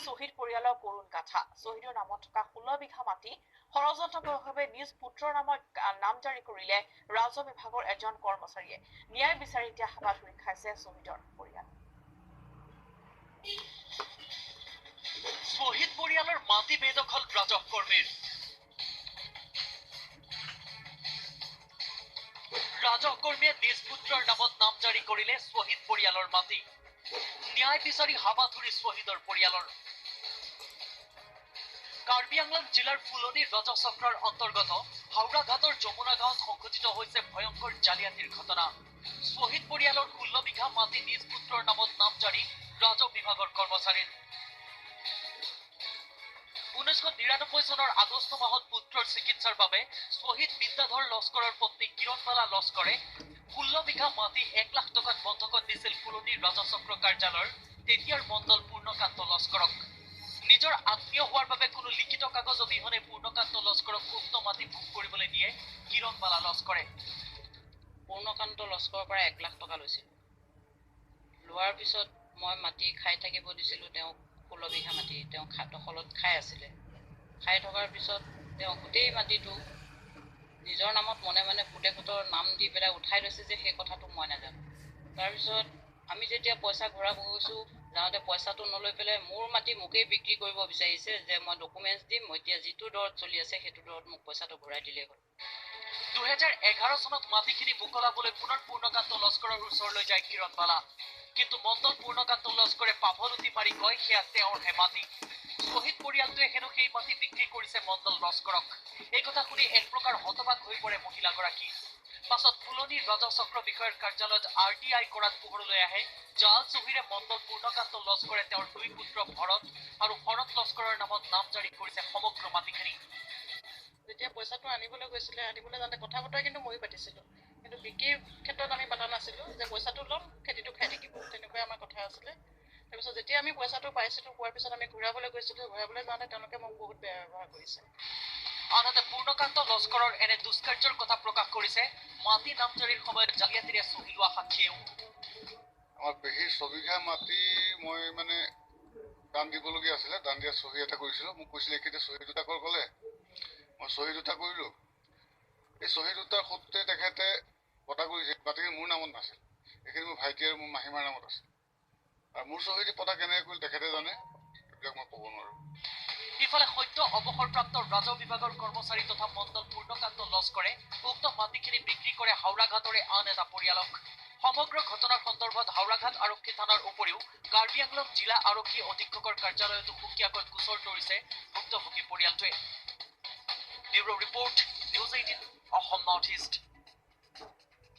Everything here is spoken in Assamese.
শ্বহীদ পৰিয়ালৰ কৰুণ গাথা শ্বহীদৰ নামত থকা 16 বিঘা মাটি ষড়যন্ত্ৰভাৱে নিজ পুত্ৰৰ নামত নাম জাৰি কৰিলে ৰাজহ বিভাগৰ এজন কৰ্মচাৰীয়ে ন্যায় বিচাৰি এতিয়া হাবাথুৰি খাইছে শ্বহীদৰ পৰিয়াল শ্বহীদ পৰিয়ালৰ মাটি বেদখল ৰাজহ কৰ্মীৰ ৰাজহ কৰ্মীয়ে নিজ পুত্ৰৰ নামত নাম জাৰি কৰিলে শ্বহীদ পৰিয়ালৰ মাটি ন্যায় বিচাৰি হাবাথুৰি শ্বহীদৰ পৰিয়ালৰ কাৰ্বি আংলং জিলাৰ ফুলনি ৰাজহ চক্ৰৰ অন্তৰ্গত হাওড়াঘাটৰ যমুনা গাঁৱত সংঘটিত হৈছে ভয়ংকৰ জালিয়াতিৰ ঘটনা শ্বহীদ পৰিয়ালৰ 16 বিঘা মাটি নিজ পুত্ৰৰ নামত নাম জাৰি ৰাজহ বিভাগৰ কৰ্মচাৰীৰ 1999 চনৰ আগষ্ট মাহত পুত্ৰৰ চিকিৎসাৰ বাবে শ্বহীদ বিদ্যাধৰ লস্কৰৰ পত্নী কিৰণবালা লস্কৰে 16 বিঘা মাটি 1 লাখ টকাত বন্ধকত দিছিল ফুলনিৰ ৰাজহ চক্ৰ কাৰ্যালয়ৰ তেতিয়াৰ মণ্ডল পূৰ্ণকান্ত লস্কৰক নিজৰ আত্মীয় হোৱাৰ বাবে কোনো লিখিত কাগজ অবিহনে পূৰ্ণকান্ত লস্কৰক উক্ত মাটি ভোগ কৰিবলৈ দিয়ে কিৰণবালা লস্কৰে পূৰ্ণকান্ত লস্কৰৰ পৰা 1 লাখ টকা লৈছিল লোৱাৰ পিছত মই মাটি খাই থাকিব দিছিলোঁ তেওঁ 16 বিঘা মাটি তেওঁ দখলত খাই আছিলে খাই থকাৰ পিছত তেওঁ গোটেই মাটিটো নিজৰ নামত মনে মনে পুতেকহঁতৰ নাম দি পেলাই উঠাই লৈছে যে সেই কথাটো মই নাজানো তাৰপিছত আমি যেতিয়া পইচা ঘূৰাব গৈছোঁ যাওঁতে পইচাটো নলৈ পেলাই মোৰ মাটি মোকেই বিক্ৰী কৰিব বিচাৰিছে যে মই ডকুমেণ্টছ দিম এতিয়া যিটো দৰত চলি আছে সেইটো দৰত মোক পইচাটো ঘূৰাই দিলেই হ'ল 2011 চনত মাটিখিনি বুকলাবলৈ পুনৰ পূৰ্ণকান্ত লস্কৰৰ ওচৰলৈ যায় কিৰণবালা কিন্তু মণ্ডল পূৰ্ণকান্ত লস্কৰে পাভলুটি মাৰি কয় সেয়া তেওঁৰহে মাটি শ্বহীদ পৰিয়ালটোৱে হেনো সেই মাটি বিক্ৰী কৰিছে মণ্ডল লস্কৰক এই কথা শুনি এক প্ৰকাৰ হতবাক হৈ পৰে মহিলাগৰাকী পাছত ফুলনি ৰাজহ চক্ৰ বিষয়ৰ কাৰ্যালয়ত RTI কৰাত পোহৰলৈ আহে জাল চহীৰে মণ্ডল পূৰ্ণকান্ত লস্কৰে তেওঁৰ 2 পুত্ৰ ভৰত আৰু শৰৎ লস্কৰৰ নামত নাম জাৰি কৰিছে সমগ্ৰ মাটিখিনি যেতিয়া পইচাটো আনিবলৈ গৈছিলে আনিবলৈ যাওঁতে কথা বতৰা কিন্তু মই পাতিছিলোঁ কিন্তু বিক্ৰীৰ ক্ষেত্ৰত আমি পাতা নাছিলোঁ যে পইচাটো ল'ম খেতিটো খাই থাকিব তেনেকৈ আমাৰ কথা আছিলে তাৰপিছত যেতিয়া আমি পইচাটো পাইছিলোঁ পোৱাৰ পিছত আমি ঘূৰাবলৈ গৈছিলোঁ ঘূৰাবলৈ যাওঁতে তেওঁলোকে মোক বহুত বেয়া ব্যৱহাৰ কৰিছে আনহাতে পূৰ্ণকান্ত লস্কৰৰ এনে দুষ্কাৰ্যৰ কথা প্ৰকাশ কৰিছে মাটি নাম জাৰিৰ সময়ত জালিয়াতিৰে চহি লোৱা সাক্ষীয়েও আমাৰ পেহীৰ 6 বিঘা মাটি মই মানে দান দিবলগীয়া আছিলে দান দিয়া চহী এটা কৰিছিলোঁ মোক কৈছিলে এইকেইটা চহী দুটা কৰ ক'লে মই চহী দুটা কৰিলোঁ এই চহী দুটাৰ সূত্ৰে তেখেতে পতা কৰিছে মাটিখিনি মোৰ নামত নাছিল এইখিনি মোৰ ভাইটি আৰু মোৰ মাহীমাৰ নামত আছে আৰু মোৰ চহী দি পতা কেনেকৈ কৰিল তেখেতে জানে এইবিলাক মই ক'ব নোৱাৰোঁ ইফালে সদ্য অৱসৰপ্ৰাপ্ত ৰাজহ বিভাগৰ কৰ্মচাৰী তথা মণ্ডল পূৰ্ণকান্ত লস্কৰে উক্ত মাটিখিনি বিক্ৰী কৰে হাওড়াঘাটৰে আন এটা পৰিয়ালক সমগ্ৰ ঘটনাৰ সন্দৰ্ভত হাওড়াঘাট আৰক্ষী থানাৰ উপৰিও কাৰ্বি আংলং জিলা আৰক্ষী অধীক্ষকৰ কাৰ্যালয়তো সুকীয়াকৈ গোচৰ তৰিছে ভুক্তভোগী পৰিয়ালটোৱে bureau report news 18 Assam north east